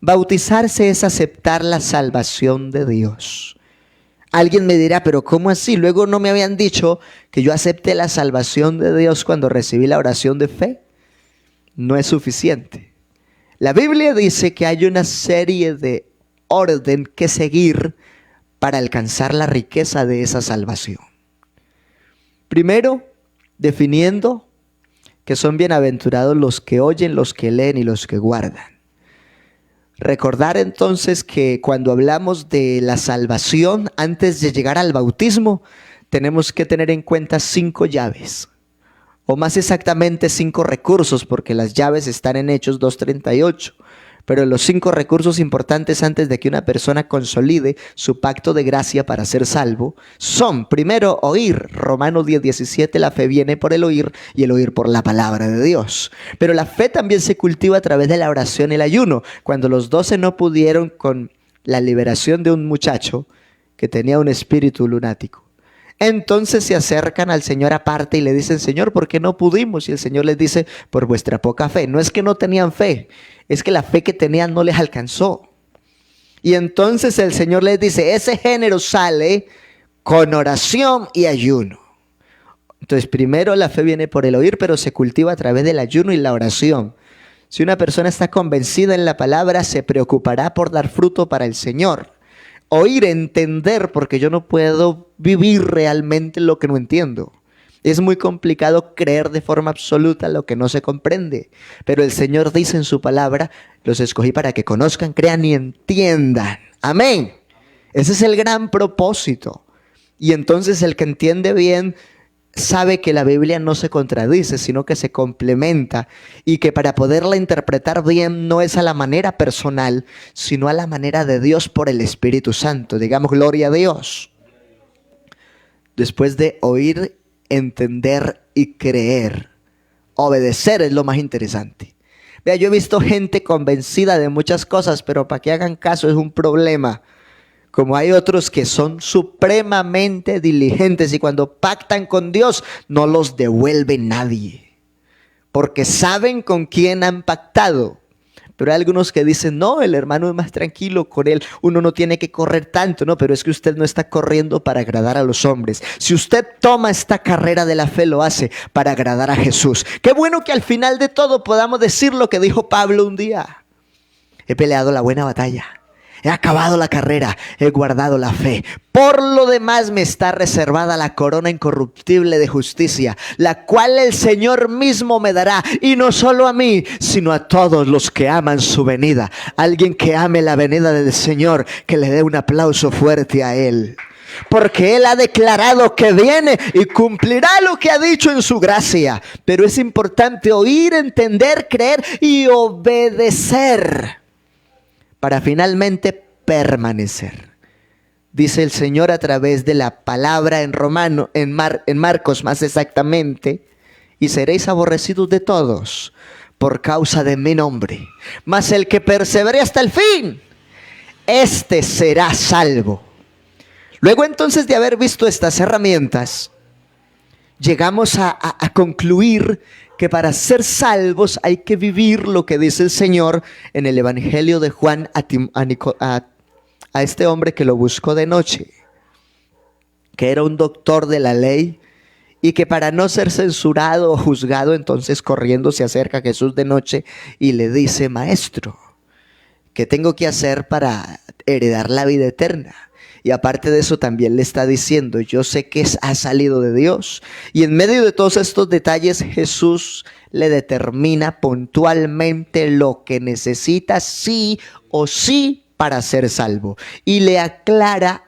Bautizarse es aceptar la salvación de Dios. Alguien me dirá, pero ¿cómo así? Luego no me habían dicho que yo acepté la salvación de Dios cuando recibí la oración de fe. No es suficiente. La Biblia dice que hay una serie de orden que seguir para alcanzar la riqueza de esa salvación. Primero, definiendo que son bienaventurados los que oyen, los que leen y los que guardan. Recordar entonces que cuando hablamos de la salvación, antes de llegar al bautismo, tenemos que tener en cuenta 5 llaves, o más exactamente 5 recursos, porque las llaves están en Hechos 2:38. Pero los 5 recursos importantes antes de que una persona consolide su pacto de gracia para ser salvo son, primero, oír. Romanos 10:17, la fe viene por el oír y el oír por la palabra de Dios. Pero la fe también se cultiva a través de la oración y el ayuno. Cuando los 12 no pudieron con la liberación de un muchacho que tenía un espíritu lunático, entonces se acercan al Señor aparte y le dicen, Señor, ¿por qué no pudimos? Y el Señor les dice, por vuestra poca fe. No es que no tenían fe, es que la fe que tenían no les alcanzó. Y entonces el Señor les dice, ese género sale con oración y ayuno. Entonces primero la fe viene por el oír, pero se cultiva a través del ayuno y la oración. Si una persona está convencida en la palabra, se preocupará por dar fruto para el Señor. Oír, entender, porque yo no puedo vivir realmente lo que no entiendo. Es muy complicado creer de forma absoluta lo que no se comprende. Pero el Señor dice en su palabra, los escogí para que conozcan, crean y entiendan. Amén. Ese es el gran propósito. Y entonces el que entiende bien sabe que la Biblia no se contradice, sino que se complementa, y que para poderla interpretar bien no es a la manera personal, sino a la manera de Dios por el Espíritu Santo. Digamos, gloria a Dios. Después de oír, entender y creer, obedecer es lo más interesante. Vea, yo he visto gente convencida de muchas cosas, pero para que hagan caso es un problema. Como hay otros que son supremamente diligentes y cuando pactan con Dios no los devuelve nadie, porque saben con quién han pactado. Pero hay algunos que dicen, no, el hermano es más tranquilo, con él uno no tiene que correr tanto. No, pero es que usted no está corriendo para agradar a los hombres. Si usted toma esta carrera de la fe, lo hace para agradar a Jesús. Qué bueno que al final de todo podamos decir lo que dijo Pablo un día. He peleado la buena batalla. He acabado la carrera, he guardado la fe. Por lo demás me está reservada la corona incorruptible de justicia, la cual el Señor mismo me dará, y no solo a mí, sino a todos los que aman su venida. Alguien que ame la venida del Señor, que le dé un aplauso fuerte a Él. Porque Él ha declarado que viene y cumplirá lo que ha dicho en su gracia. Pero es importante oír, entender, creer y obedecer, para finalmente permanecer. Dice el Señor a través de la palabra en Marcos más exactamente, y seréis aborrecidos de todos por causa de mi nombre. Mas el que persevere hasta el fin, este será salvo. Luego entonces de haber visto estas herramientas, llegamos a concluir que para ser salvos hay que vivir lo que dice el Señor en el Evangelio de Juan a este hombre que lo buscó de noche, que era un doctor de la ley y que para no ser censurado o juzgado, entonces corriendo se acerca a Jesús de noche y le dice, Maestro, ¿qué tengo que hacer para heredar la vida eterna? Y aparte de eso también le está diciendo, yo sé que ha salido de Dios. Y en medio de todos estos detalles, Jesús le determina puntualmente lo que necesita sí o sí para ser salvo. Y le aclara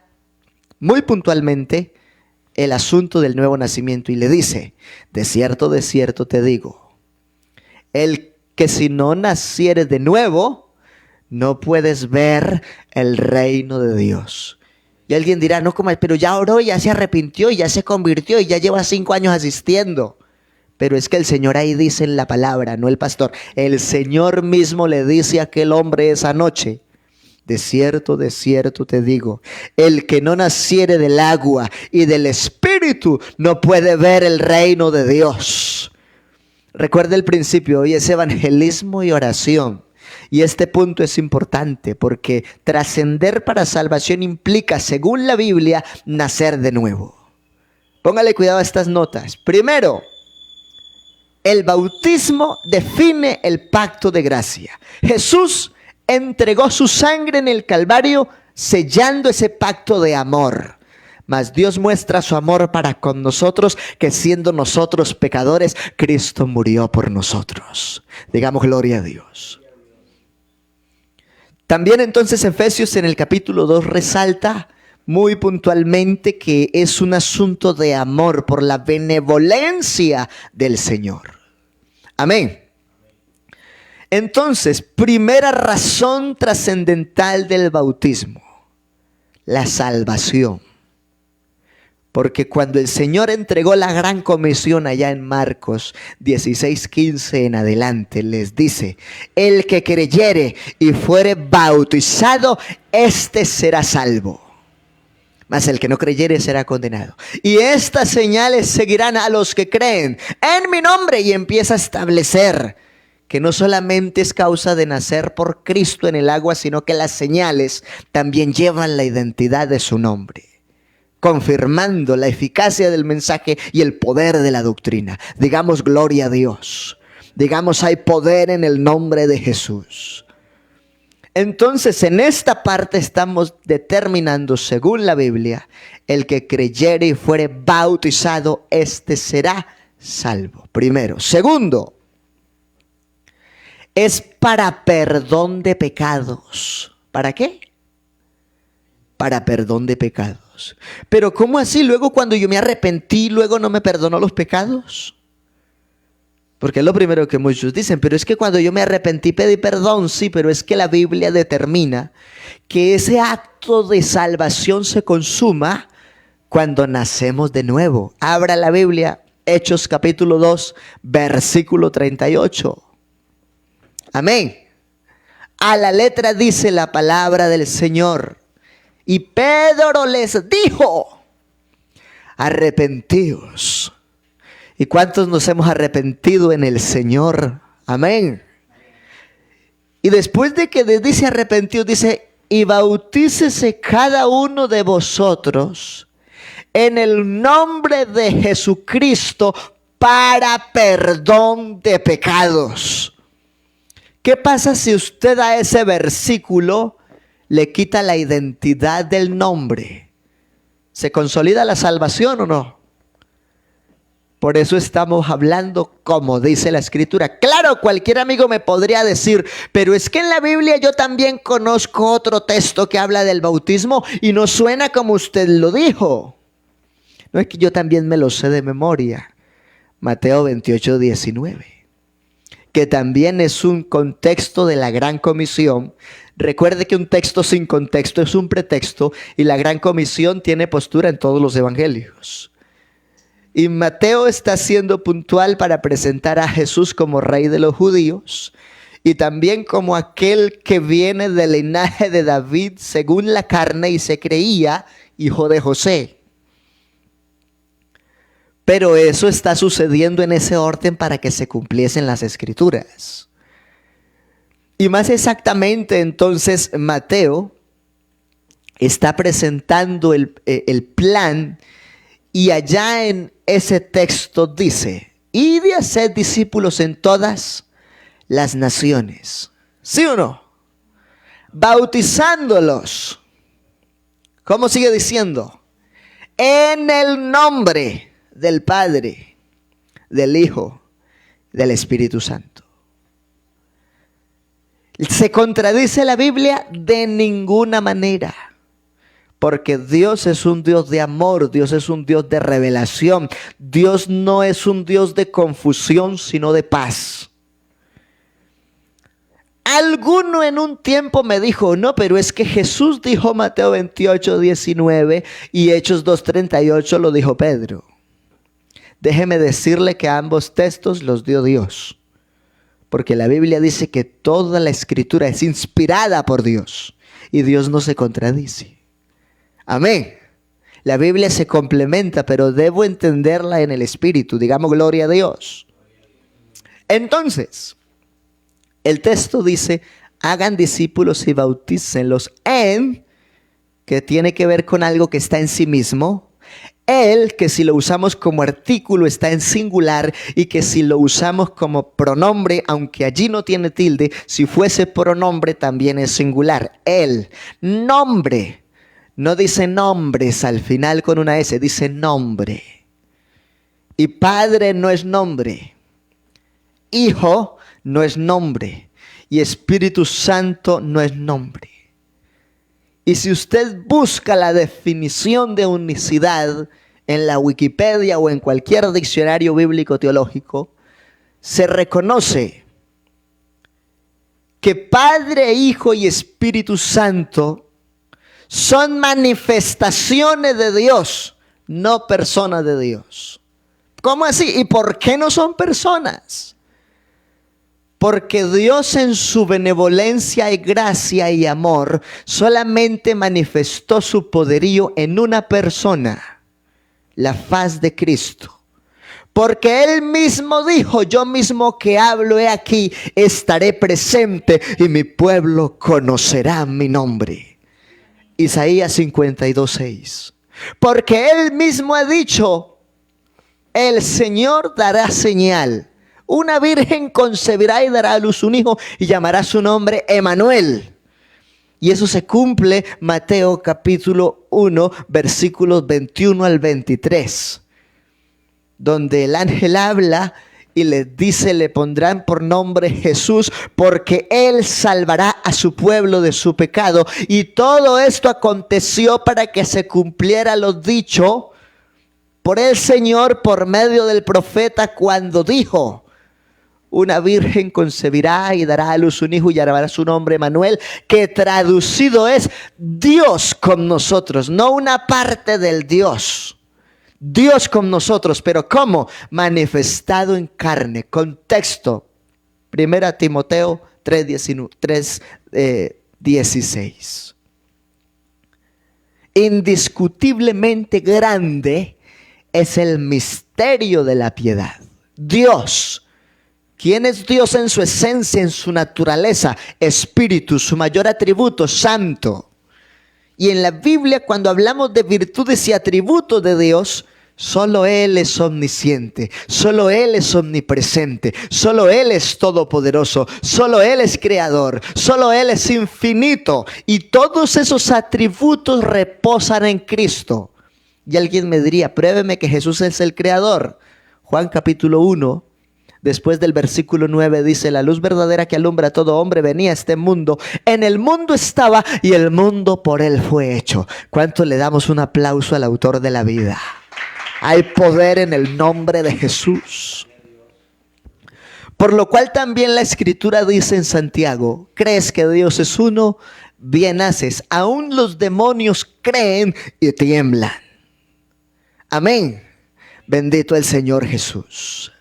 muy puntualmente el asunto del nuevo nacimiento. Y le dice, de cierto te digo, el que si no naciere de nuevo, no puedes ver el reino de Dios. Y alguien dirá, no, pero ya oró, ya se arrepintió, y ya se convirtió y ya lleva 5 años asistiendo. Pero es que el Señor ahí dice en la palabra, no el pastor. El Señor mismo le dice a aquel hombre esa noche, de cierto te digo, el que no naciere del agua y del Espíritu no puede ver el reino de Dios. Recuerda el principio, hoy es evangelismo y oración. Y este punto es importante porque trascender para salvación implica, según la Biblia, nacer de nuevo. Póngale cuidado a estas notas. Primero, el bautismo define el pacto de gracia. Jesús entregó su sangre en el Calvario, sellando ese pacto de amor. Mas Dios muestra su amor para con nosotros, que siendo nosotros pecadores, Cristo murió por nosotros. Digamos gloria a Dios. También entonces Efesios en el capítulo 2 resalta muy puntualmente que es un asunto de amor por la benevolencia del Señor. Amén. Entonces, primera razón trascendental del bautismo, la salvación. Porque cuando el Señor entregó la gran comisión allá en Marcos 16:15 en adelante, les dice: el que creyere y fuere bautizado, éste será salvo. Mas el que no creyere será condenado. Y estas señales seguirán a los que creen en mi nombre. Y empieza a establecer que no solamente es causa de nacer por Cristo en el agua, sino que las señales también llevan la identidad de su nombre, confirmando la eficacia del mensaje y el poder de la doctrina. Digamos gloria a Dios. Digamos hay poder en el nombre de Jesús. Entonces en esta parte estamos determinando, según la Biblia, el que creyere y fuere bautizado, este será salvo. Primero. Segundo, es para perdón de pecados. ¿Para qué? Para perdón de pecados. Pero ¿cómo así? Luego cuando yo me arrepentí, luego no me perdonó los pecados. Porque es lo primero que muchos dicen, pero es que cuando yo me arrepentí pedí perdón, sí, pero es que la Biblia determina que ese acto de salvación se consuma cuando nacemos de nuevo. Abra la Biblia, Hechos capítulo 2, versículo 38. Amén. A la letra dice la palabra del Señor. Y Pedro les dijo: arrepentíos. ¿Y cuántos nos hemos arrepentido en el Señor? Amén. Y después de que les dice arrepentidos, dice: y bautícese cada uno de vosotros en el nombre de Jesucristo para perdón de pecados. ¿Qué pasa si usted a ese versículo le quita la identidad del nombre? ¿Se consolida la salvación o no? Por eso estamos hablando como dice la Escritura. Claro, cualquier amigo me podría decir, pero es que en la Biblia yo también conozco otro texto que habla del bautismo y no suena como usted lo dijo. No, es que yo también me lo sé de memoria. Mateo 28:19. Que también es un contexto de la gran comisión. Recuerde que un texto sin contexto es un pretexto y la gran comisión tiene postura en todos los evangelios. Y Mateo está siendo puntual para presentar a Jesús como rey de los judíos y también como aquel que viene del linaje de David según la carne y se creía hijo de José. Pero eso está sucediendo en ese orden para que se cumpliesen las escrituras. Y más exactamente, entonces, Mateo está presentando el plan y allá en ese texto dice: id y haced discípulos en todas las naciones. ¿Sí o no? Bautizándolos. ¿Cómo sigue diciendo? En el nombre del Padre, del Hijo, del Espíritu Santo. ¿Se contradice la Biblia? De ninguna manera. Porque Dios es un Dios de amor, Dios es un Dios de revelación. Dios no es un Dios de confusión, sino de paz. Alguno en un tiempo me dijo: no, pero es que Jesús dijo Mateo 28:19 y Hechos 2:38 lo dijo Pedro. Déjeme decirle que ambos textos los dio Dios. Porque la Biblia dice que toda la escritura es inspirada por Dios. Y Dios no se contradice. Amén. La Biblia se complementa, pero debo entenderla en el Espíritu. Digamos gloria a Dios. Entonces, el texto dice: hagan discípulos y bautícenlos en, que tiene que ver con algo que está en sí mismo. El, que si lo usamos como artículo está en singular, y que si lo usamos como pronombre, aunque allí no tiene tilde, si fuese pronombre también es singular. El, nombre, no dice nombres al final con una S, dice nombre. Y Padre no es nombre, Hijo no es nombre, y Espíritu Santo no es nombre. Y si usted busca la definición de unicidad en la Wikipedia o en cualquier diccionario bíblico teológico, se reconoce que Padre, Hijo y Espíritu Santo son manifestaciones de Dios, no personas de Dios. ¿Cómo así? ¿Y por qué no son personas? Porque Dios en su benevolencia y gracia y amor solamente manifestó su poderío en una persona, la faz de Cristo. Porque Él mismo dijo, yo mismo que hablo he aquí, estaré presente y mi pueblo conocerá mi nombre. Isaías 52:6. Porque Él mismo ha dicho, el Señor dará señal. Una virgen concebirá y dará a luz un hijo y llamará su nombre Emanuel. Y eso se cumple Mateo capítulo 1, versículos 21 al 23. Donde el ángel habla y les dice, le pondrán por nombre Jesús, porque Él salvará a su pueblo de su pecado. Y todo esto aconteció para que se cumpliera lo dicho por el Señor por medio del profeta cuando dijo, una virgen concebirá y dará a luz un hijo y llamará su nombre Emanuel, que traducido es Dios con nosotros, no una parte del Dios. Dios con nosotros, pero ¿cómo? Manifestado en carne. Contexto, 1 Timoteo 3:16. Indiscutiblemente grande es el misterio de la piedad. Dios. ¿Quién es Dios en su esencia, en su naturaleza? Espíritu, su mayor atributo, santo. Y en la Biblia, cuando hablamos de virtudes y atributos de Dios, solo Él es omnisciente, solo Él es omnipresente, solo Él es todopoderoso, solo Él es creador, solo Él es infinito. Y todos esos atributos reposan en Cristo. Y alguien me diría, pruébeme que Jesús es el creador. Juan capítulo 1. Después del versículo 9 dice, la luz verdadera que alumbra a todo hombre venía a este mundo. En el mundo estaba y el mundo por Él fue hecho. ¿Cuánto le damos un aplauso al autor de la vida? Hay poder en el nombre de Jesús. Por lo cual también la Escritura dice en Santiago, ¿crees que Dios es uno? Bien haces. Aún los demonios creen y tiemblan. Amén. Bendito el Señor Jesús.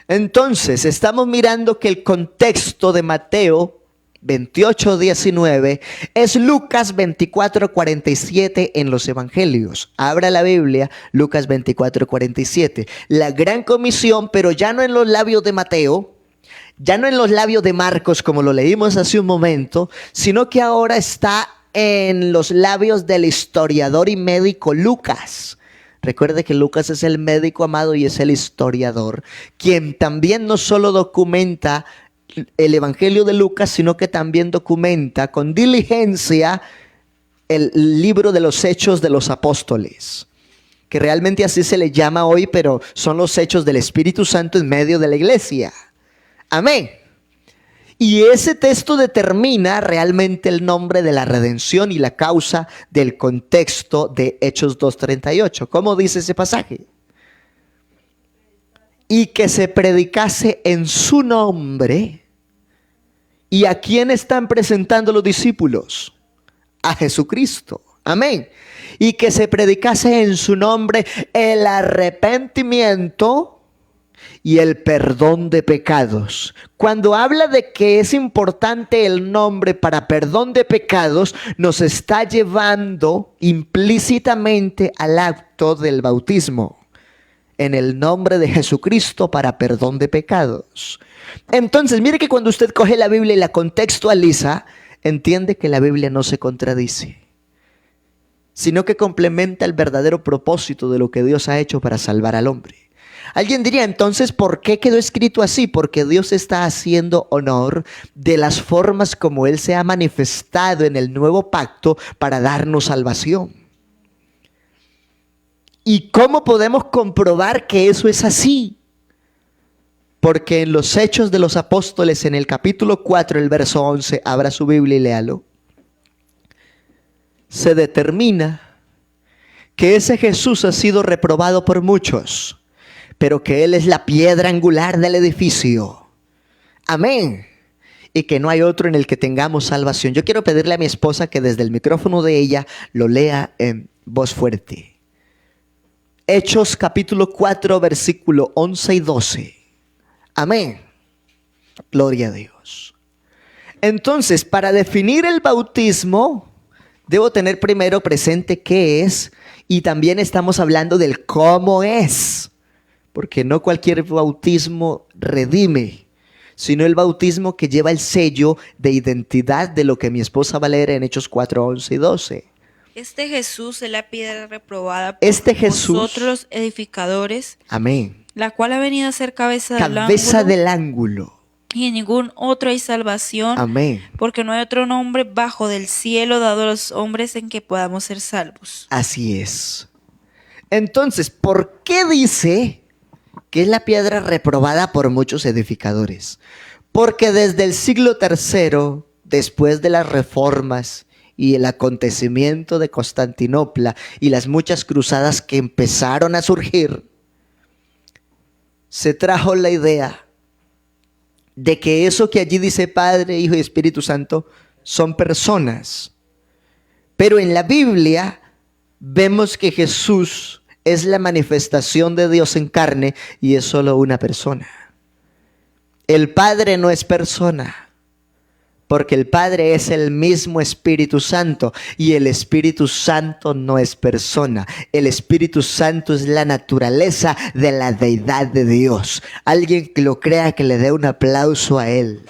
Entonces, estamos mirando que el contexto de Mateo 28:19 es Lucas 24:47 en los evangelios. Abra la Biblia, Lucas 24:47. La gran comisión, pero ya no en los labios de Mateo, ya no en los labios de Marcos como lo leímos hace un momento, sino que ahora está en los labios del historiador y médico Lucas. Recuerde que Lucas es el médico amado y es el historiador, quien también no solo documenta el evangelio de Lucas, sino que también documenta con diligencia el libro de los hechos de los apóstoles, que realmente así se le llama hoy, pero son los hechos del Espíritu Santo en medio de la iglesia. Amén. Y ese texto determina realmente el nombre de la redención y la causa del contexto de Hechos 2:38. ¿Cómo dice ese pasaje? Y que se predicase en su nombre. ¿Y a quién están presentando los discípulos? A Jesucristo. Amén. Y que se predicase en su nombre el arrepentimiento y el perdón de pecados. Cuando habla de que es importante el nombre para perdón de pecados, nos está llevando implícitamente al acto del bautismo. en el nombre de Jesucristo para perdón de pecados. Entonces, mire que cuando usted coge la Biblia y la contextualiza, entiende que la Biblia no se contradice, sino que complementa el verdadero propósito de lo que Dios ha hecho para salvar al hombre. Alguien diría entonces, ¿por qué quedó escrito así? Porque Dios está haciendo honor de las formas como Él se ha manifestado en el nuevo pacto para darnos salvación. ¿Y cómo podemos comprobar que eso es así? Porque en los Hechos de los Apóstoles, en el capítulo 4, el verso 11, abra su Biblia y léalo, se determina que ese Jesús ha sido reprobado por muchos, pero que Él es la piedra angular del edificio. Amén. Y que no hay otro en el que tengamos salvación. Yo quiero pedirle a mi esposa que desde el micrófono de ella lo lea en voz fuerte. Hechos capítulo 4, versículo 11 y 12. Amén. Gloria a Dios. Entonces, para definir el bautismo, debo tener primero presente qué es, y también estamos hablando del cómo es, porque no cualquier bautismo redime, sino el bautismo que lleva el sello de identidad de lo que mi esposa va a leer en Hechos 4, 11 y 12. Este Jesús es la piedra reprobada por vosotros los edificadores. Amén. La cual ha venido a ser cabeza del ángulo. Y en ningún otro hay salvación. Amén. Porque no hay otro nombre bajo del cielo dado a los hombres en que podamos ser salvos. Así es. Entonces, ¿por qué dice que es la piedra reprobada por muchos edificadores? Porque desde el siglo III, después de las reformas y el acontecimiento de Constantinopla y las muchas cruzadas que empezaron a surgir, se trajo la idea de que eso que allí dice Padre, Hijo y Espíritu Santo son personas. Pero en la Biblia vemos que Jesús es la manifestación de Dios en carne y es solo una persona. El Padre no es persona, porque el Padre es el mismo Espíritu Santo y el Espíritu Santo no es persona. El Espíritu Santo es la naturaleza de la deidad de Dios. Alguien que lo crea, que le dé un aplauso a Él.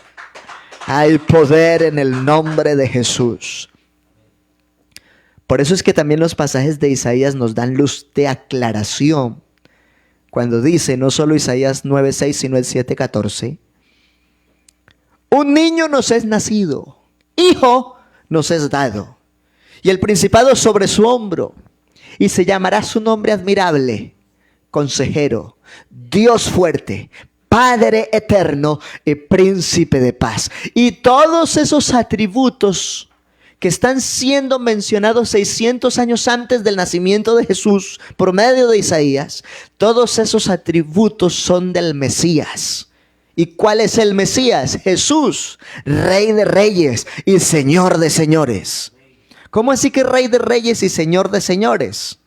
Hay poder en el nombre de Jesús. Por eso es que también los pasajes de Isaías nos dan luz de aclaración. Cuando dice, no solo Isaías 9:6, sino el 7:14. Un niño nos es nacido, hijo nos es dado, y el principado sobre su hombro, y se llamará su nombre admirable, consejero, Dios fuerte, Padre eterno y príncipe de paz. Y todos esos atributos que están siendo mencionados 600 años antes del nacimiento de Jesús por medio de Isaías, todos esos atributos son del Mesías. ¿Y cuál es el Mesías? Jesús, Rey de Reyes y Señor de Señores. ¿Cómo así que Rey de Reyes y Señor de Señores?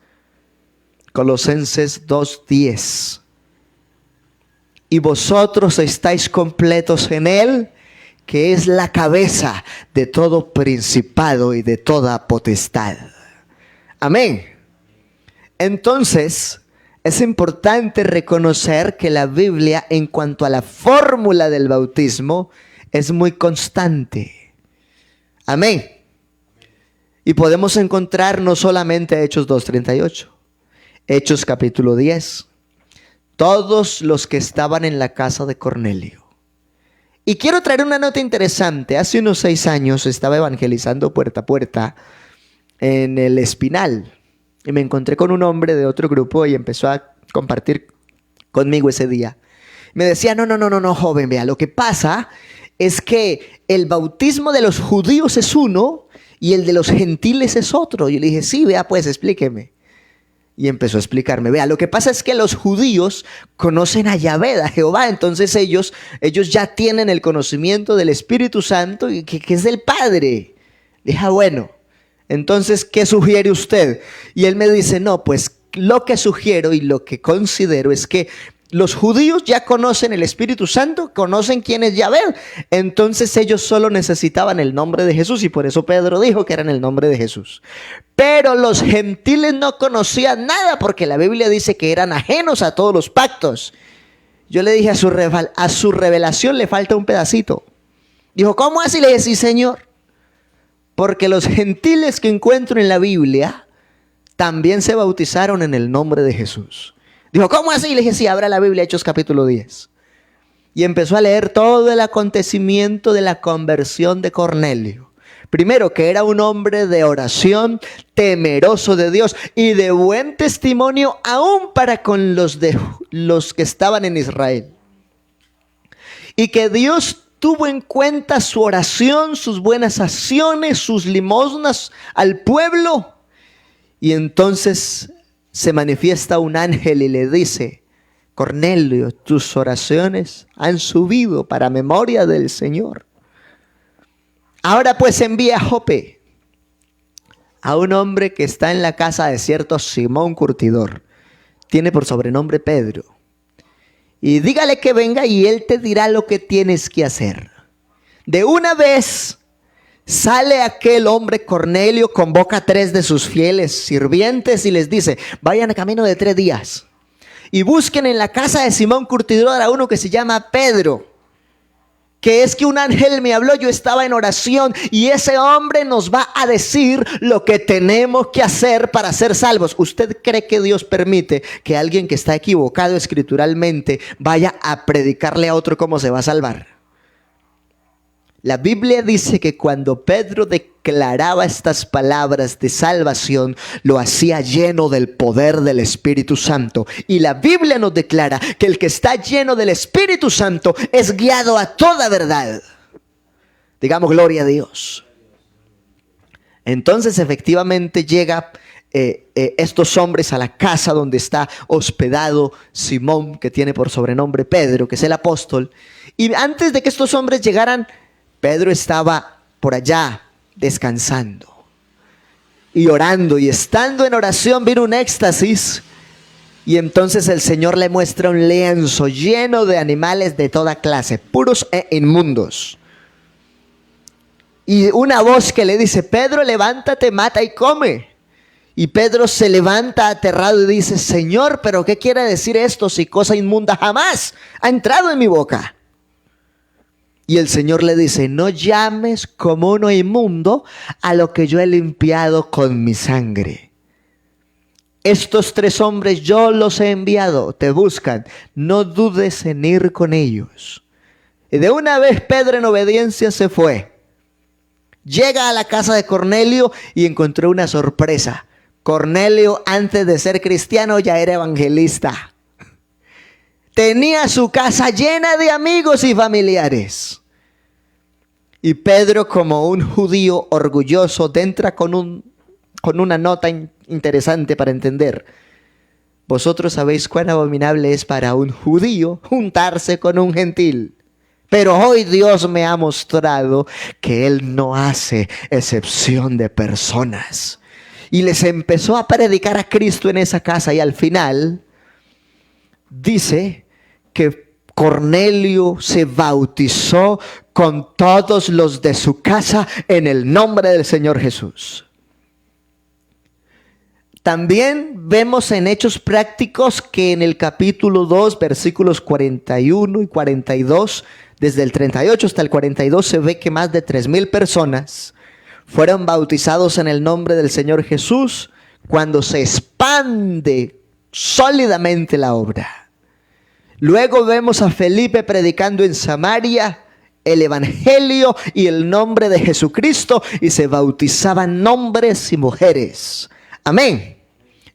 Colosenses 2:10. Y vosotros estáis completos en Él, que es la cabeza de todo principado y de toda potestad. Amén. Entonces, es importante reconocer que la Biblia, en cuanto a la fórmula del bautismo, es muy constante. Amén. Y podemos encontrar no solamente Hechos 2:38, Hechos capítulo 10. Todos los que estaban en la casa de Cornelio. Y quiero traer una nota interesante. Hace unos 6 años estaba evangelizando puerta a puerta en el Espinal. Y me encontré con un hombre de otro grupo y empezó a compartir conmigo ese día. Me decía, no, joven, vea, lo que pasa es que el bautismo de los judíos es uno y el de los gentiles es otro. Y yo le dije, sí, vea, pues explíqueme. Y empezó a explicarme, vea, lo que pasa es que los judíos conocen a Yahvé, a Jehová, entonces ellos ya tienen el conocimiento del Espíritu Santo y que es del Padre. Le dije, bueno, entonces, ¿qué sugiere usted? Y él me dice, no, pues lo que sugiero y lo que considero es que Los judíos ya conocen el Espíritu Santo, conocen quién es Yahvé. Entonces ellos solo necesitaban el nombre de Jesús y por eso Pedro dijo que era en el nombre de Jesús. Pero los gentiles no conocían nada porque la Biblia dice que eran ajenos a todos los pactos. Yo le dije a su revelación le falta un pedacito. Dijo, ¿cómo así? Le dije, sí, Señor. Porque los gentiles que encuentro en la Biblia también se bautizaron en el nombre de Jesús. Dijo, ¿cómo así? Le dije, sí, abra la Biblia, Hechos capítulo 10. Y empezó a leer todo el acontecimiento de la conversión de Cornelio. Primero, que era un hombre de oración, temeroso de Dios y de buen testimonio aún para con los que estaban en Israel. Y que Dios tuvo en cuenta su oración, sus buenas acciones, sus limosnas al pueblo. Y entonces se manifiesta un ángel y le dice, Cornelio, tus oraciones han subido para memoria del Señor. Ahora pues envía a Jope a un hombre que está en la casa de cierto Simón Curtidor. Tiene por sobrenombre Pedro. Y dígale que venga y él te dirá lo que tienes que hacer. De una vez sale aquel hombre Cornelio, convoca a 3 de sus fieles sirvientes y les dice, vayan a camino de 3 días y busquen en la casa de Simón Curtidor a uno que se llama Pedro, que es que un ángel me habló, yo estaba en oración y ese hombre nos va a decir lo que tenemos que hacer para ser salvos. ¿Usted cree que Dios permite que alguien que está equivocado escrituralmente vaya a predicarle a otro cómo se va a salvar? La Biblia dice que cuando Pedro declaraba estas palabras de salvación, lo hacía lleno del poder del Espíritu Santo. Y la Biblia nos declara que el que está lleno del Espíritu Santo es guiado a toda verdad. Digamos gloria a Dios. Entonces efectivamente llega estos hombres a la casa donde está hospedado Simón, que tiene por sobrenombre Pedro, que es el apóstol. Y antes de que estos hombres llegaran, Pedro estaba por allá descansando y orando, y estando en oración vino un éxtasis, y entonces el Señor le muestra un lienzo lleno de animales de toda clase, puros e inmundos, y una voz que le dice, Pedro, levántate, mata y come. Y Pedro se levanta aterrado y dice, Señor, ¿pero qué quiere decir esto si cosa inmunda jamás ha entrado en mi boca? Y el Señor le dice, no llames común o inmundo a lo que yo he limpiado con mi sangre. Estos 3 hombres yo los he enviado, te buscan, no dudes en ir con ellos. Y de una vez Pedro en obediencia se fue. Llega a la casa de Cornelio y encontró una sorpresa. Cornelio, antes de ser cristiano, ya era evangelista. Tenía su casa llena de amigos y familiares. Y Pedro, como un judío orgulloso, entra con una nota interesante para entender. Vosotros sabéis cuán abominable es para un judío juntarse con un gentil. Pero hoy Dios me ha mostrado que Él no hace excepción de personas. Y les empezó a predicar a Cristo en esa casa, y al final dice que Cornelio se bautizó con todos los de su casa en el nombre del Señor Jesús. También vemos en Hechos Prácticos que en el capítulo 2, versículos 41 y 42, desde el 38 hasta el 42, se ve que más de 3,000 personas fueron bautizados en el nombre del Señor Jesús cuando se expande sólidamente la obra. Luego vemos a Felipe predicando en Samaria el evangelio y el nombre de Jesucristo, y se bautizaban hombres y mujeres. Amén.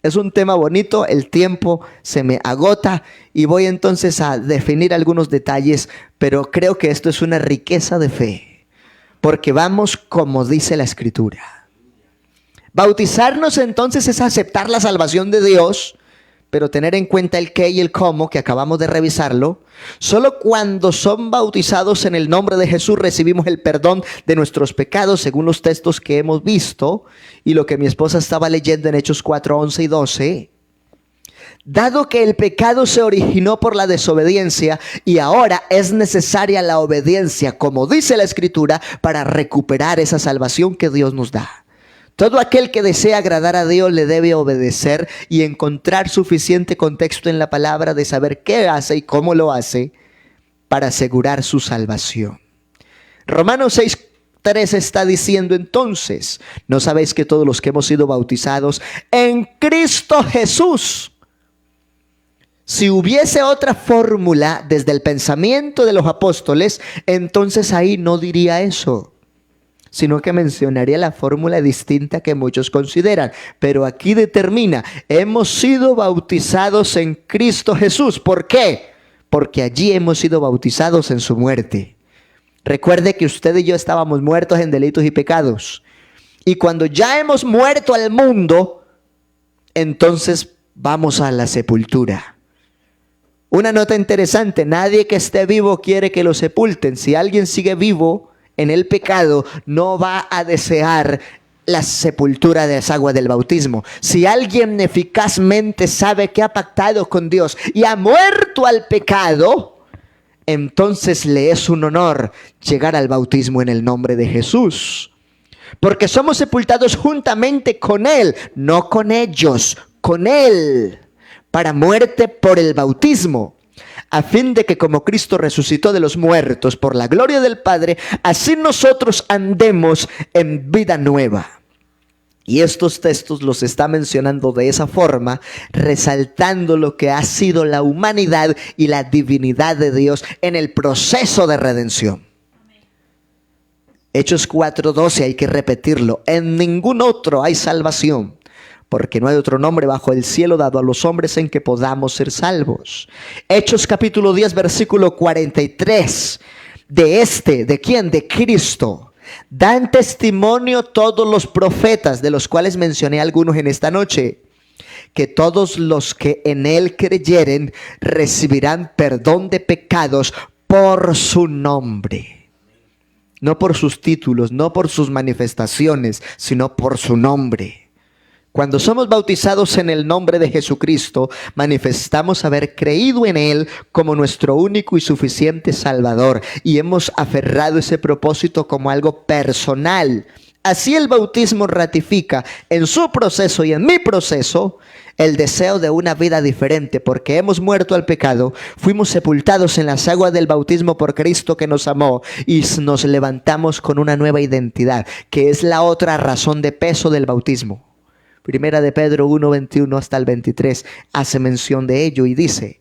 Es un tema bonito, el tiempo se me agota y voy entonces a definir algunos detalles, pero creo que esto es una riqueza de fe, porque vamos como dice la Escritura. Bautizarnos entonces es aceptar la salvación de Dios, pero tener en cuenta el qué y el cómo, que acabamos de revisarlo. Solo cuando son bautizados en el nombre de Jesús recibimos el perdón de nuestros pecados, según los textos que hemos visto y lo que mi esposa estaba leyendo en Hechos 4, 11 y 12. Dado que el pecado se originó por la desobediencia y ahora es necesaria la obediencia, como dice la Escritura, para recuperar esa salvación que Dios nos da. Todo aquel que desea agradar a Dios le debe obedecer y encontrar suficiente contexto en la palabra de saber qué hace y cómo lo hace para asegurar su salvación. Romanos 6:3 está diciendo entonces, ¿no sabéis que todos los que hemos sido bautizados en Cristo Jesús? Si hubiese otra fórmula desde el pensamiento de los apóstoles, entonces ahí no diría eso, sino que mencionaría la fórmula distinta que muchos consideran. Pero aquí determina, hemos sido bautizados en Cristo Jesús. ¿Por qué? Porque allí hemos sido bautizados en su muerte. Recuerde que usted y yo estábamos muertos en delitos y pecados. Y cuando ya hemos muerto al mundo, entonces vamos a la sepultura. Una nota interesante, nadie que esté vivo quiere que lo sepulten. Si alguien sigue vivo en el pecado, no va a desear la sepultura de las aguas del bautismo. Si alguien eficazmente sabe que ha pactado con Dios y ha muerto al pecado, entonces le es un honor llegar al bautismo en el nombre de Jesús. Porque somos sepultados juntamente con Él, no con ellos, con Él, para muerte por el bautismo, a fin de que como Cristo resucitó de los muertos por la gloria del Padre, así nosotros andemos en vida nueva. Y estos textos los está mencionando de esa forma, resaltando lo que ha sido la humanidad y la divinidad de Dios en el proceso de redención. Hechos 4:12, hay que repetirlo, en ningún otro hay salvación, porque no hay otro nombre bajo el cielo dado a los hombres en que podamos ser salvos. Hechos capítulo 10, versículo 43. ¿De quién? De Cristo. Dan testimonio todos los profetas, de los cuales mencioné algunos en esta noche, que todos los que en Él creyeren recibirán perdón de pecados por su nombre. No por sus títulos, no por sus manifestaciones, sino por su nombre. Cuando somos bautizados en el nombre de Jesucristo, manifestamos haber creído en Él como nuestro único y suficiente Salvador, y hemos aferrado ese propósito como algo personal. Así el bautismo ratifica en su proceso y en mi proceso el deseo de una vida diferente, porque hemos muerto al pecado, fuimos sepultados en las aguas del bautismo por Cristo que nos amó, y nos levantamos con una nueva identidad, que es la otra razón de peso del bautismo. Primera de Pedro 1:21 hasta el 23 hace mención de ello y dice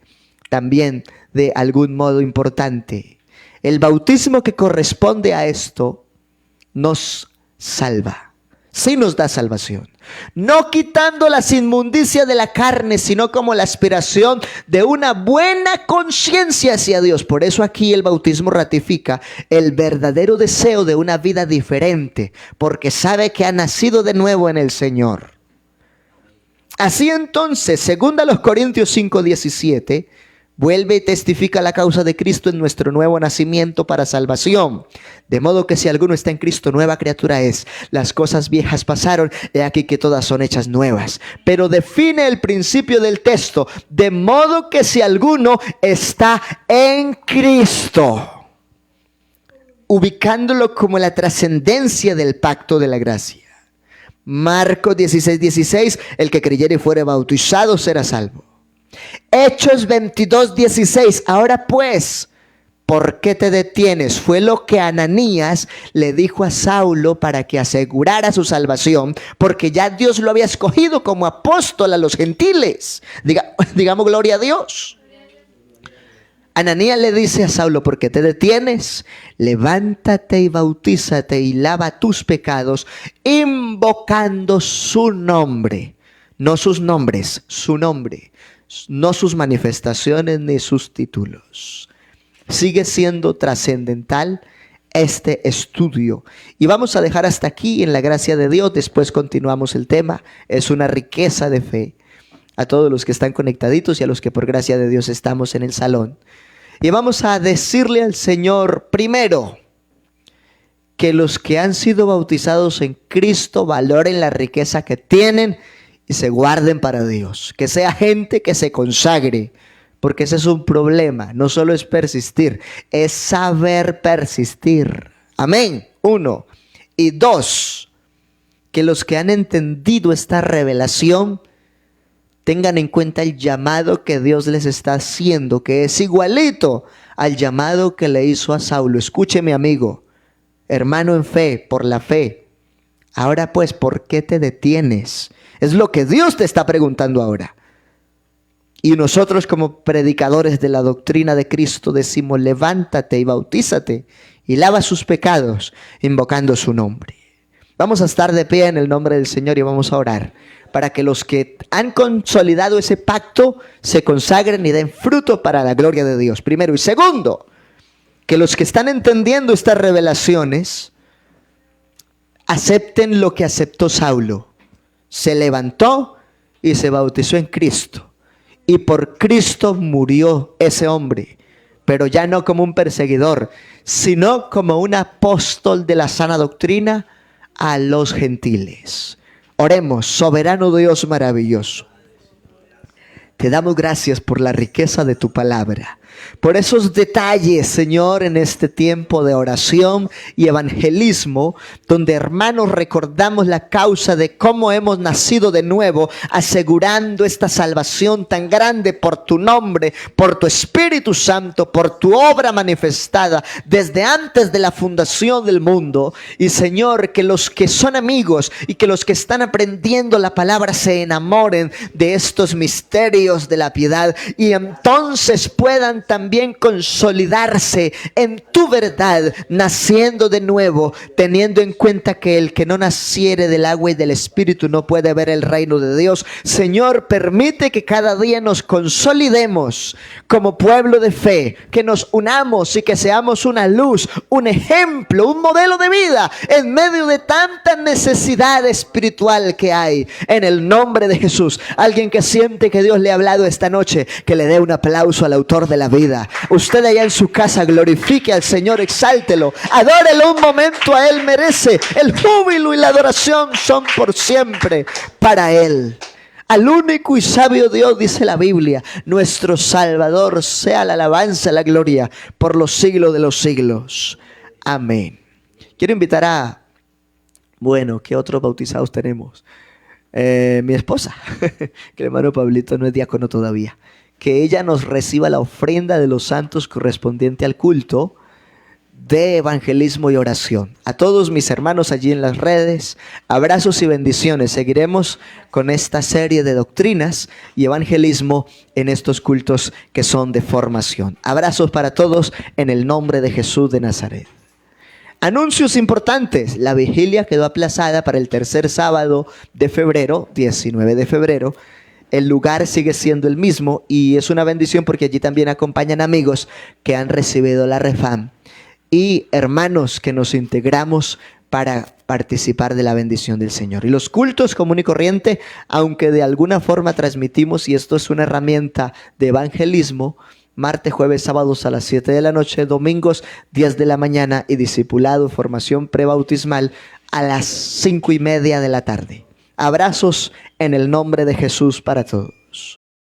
también de algún modo importante, el bautismo que corresponde a esto nos salva, sí nos da salvación, no quitando las inmundicias de la carne, sino como la aspiración de una buena conciencia hacia Dios. Por eso aquí el bautismo ratifica el verdadero deseo de una vida diferente, porque sabe que ha nacido de nuevo en el Señor. Así entonces, según a los Corintios 5:17, vuelve y testifica la causa de Cristo en nuestro nuevo nacimiento para salvación. De modo que si alguno está en Cristo, nueva criatura es. Las cosas viejas pasaron, he aquí que todas son hechas nuevas. Pero define el principio del texto, de modo que si alguno está en Cristo, ubicándolo como la trascendencia del pacto de la gracia. Marcos 16:16, el que creyere y fuere bautizado será salvo. Hechos 22:16, ahora pues, ¿por qué te detienes? Fue lo que Ananías le dijo a Saulo para que asegurara su salvación, porque ya Dios lo había escogido como apóstol a los gentiles. Digamos gloria a Dios. Ananías le dice a Saulo, ¿por qué te detienes? Levántate y bautízate y lava tus pecados, invocando su nombre. No sus nombres, su nombre. No sus manifestaciones ni sus títulos. Sigue siendo trascendental este estudio. Y vamos a dejar hasta aquí en la gracia de Dios. Después continuamos el tema. Es una riqueza de fe. A todos los que están conectaditos y a los que por gracia de Dios estamos en el salón. Y vamos a decirle al Señor primero que los que han sido bautizados en Cristo valoren la riqueza que tienen y se guarden para Dios. Que sea gente que se consagre, porque ese es un problema. No solo es persistir, es saber persistir. Amén. 1. Y 2, que los que han entendido esta revelación tengan en cuenta el llamado que Dios les está haciendo, que es igualito al llamado que le hizo a Saulo. Escúcheme, amigo, hermano en fe, por la fe. Ahora pues, ¿por qué te detienes? Es lo que Dios te está preguntando ahora. Y nosotros como predicadores de la doctrina de Cristo decimos: levántate y bautízate y lava sus pecados invocando su nombre. Vamos a estar de pie en el nombre del Señor y vamos a orar para que los que han consolidado ese pacto se consagren y den fruto para la gloria de Dios, primero. Y segundo, que los que están entendiendo estas revelaciones acepten lo que aceptó Saulo. Se levantó y se bautizó en Cristo. Y por Cristo murió ese hombre, pero ya no como un perseguidor, sino como un apóstol de la sana doctrina a los gentiles. Oremos. Soberano Dios maravilloso, te damos gracias por la riqueza de tu palabra, por esos detalles, Señor, en este tiempo de oración y evangelismo, donde, hermanos, recordamos la causa de cómo hemos nacido de nuevo, asegurando esta salvación tan grande por tu nombre, por tu Espíritu Santo, por tu obra manifestada desde antes de la fundación del mundo. Y, Señor, que los que son amigos y que los que están aprendiendo la palabra se enamoren de estos misterios de la piedad y entonces puedan también consolidarse en tu verdad, naciendo de nuevo, teniendo en cuenta que el que no naciere del agua y del Espíritu no puede ver el reino de Dios. Señor, permite que cada día nos consolidemos como pueblo de fe, que nos unamos y que seamos una luz, un ejemplo, un modelo de vida en medio de tanta necesidad espiritual que hay. En el nombre de Jesús, alguien que siente que Dios le ha hablado esta noche, que le dé un aplauso al autor de la vida. Usted allá en su casa, glorifique al Señor, exáltelo, adórelo un momento, a Él merece. El júbilo y la adoración son por siempre para Él. Al único y sabio Dios, dice la Biblia, nuestro Salvador, sea la alabanza, la gloria por los siglos de los siglos. Amén. Quiero invitar a, ¿qué otros bautizados tenemos? Mi esposa, que el hermano Pablito no es diácono todavía, que ella nos reciba la ofrenda de los santos correspondiente al culto de evangelismo y oración. A todos mis hermanos allí en las redes, abrazos y bendiciones. Seguiremos con esta serie de doctrinas y evangelismo en estos cultos que son de formación. Abrazos para todos en el nombre de Jesús de Nazaret. Anuncios importantes. La vigilia quedó aplazada para el tercer sábado de febrero, 19 de febrero. El lugar sigue siendo el mismo y es una bendición porque allí también acompañan amigos que han recibido la Refam y hermanos que nos integramos para participar de la bendición del Señor. Y los cultos común y corriente, aunque de alguna forma transmitimos, y esto es una herramienta de evangelismo, martes, jueves, sábados a las 7 de la noche, domingos 10 de la mañana y discipulado, formación prebautismal a las 5:30 de la tarde. Abrazos en el nombre de Jesús para todos.